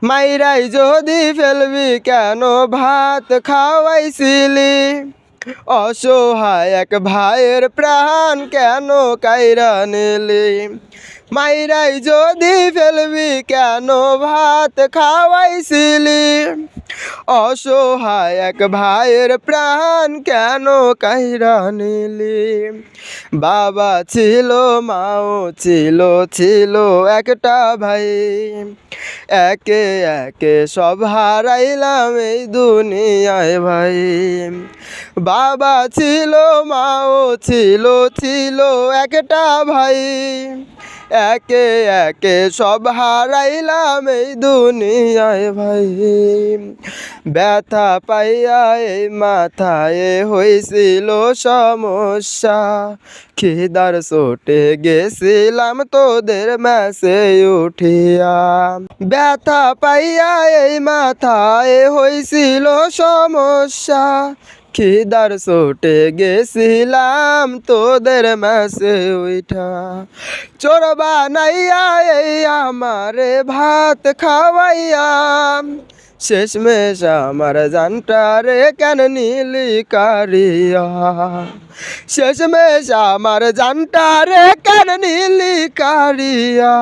মাইরাই যদি ফেলবি কেন ভাত খাওয়াইছিলি, অসহায় এক ভাইয়ের প্রাণ কেন কাইরা নিলি। মাইরাই যদি ফেলবি কেন ভাত খাওয়াইছিলি, অসহায় এক ভাইয়ের প্রাণ কেন কাইরা নিলি। বাবা ছিল মাও ছিল, ছিল একটা ভাই, একে একে সব হারাইলাম এই দুনিয়ায় ভাই। বাবা ছিল মাও ছিল, ছিল একটা ভাই, একে একে সব হারাইলাম এই দুনিয়ায় ভাই। ব্যথা পাইয়া এই মাথায় হয়েছিল সমস্যা, খিদার চোটে গেছিলাম তোদের ম্যাচে উঠিয়া। ব্যথা পাইয়া এই মাথায় হয়েছিল সমস্যা, খিদার চোটে গেছিলাম তোদের ম্যাচে উঠা। চোর বানাইয়া এই আমারে ভাত খাওয়াইয়া, শেষমেশ আমার জানটারে কেন নিলি কারিয়া। শেষমেশ আমার জানটারে কেন নিলি কারিয়া।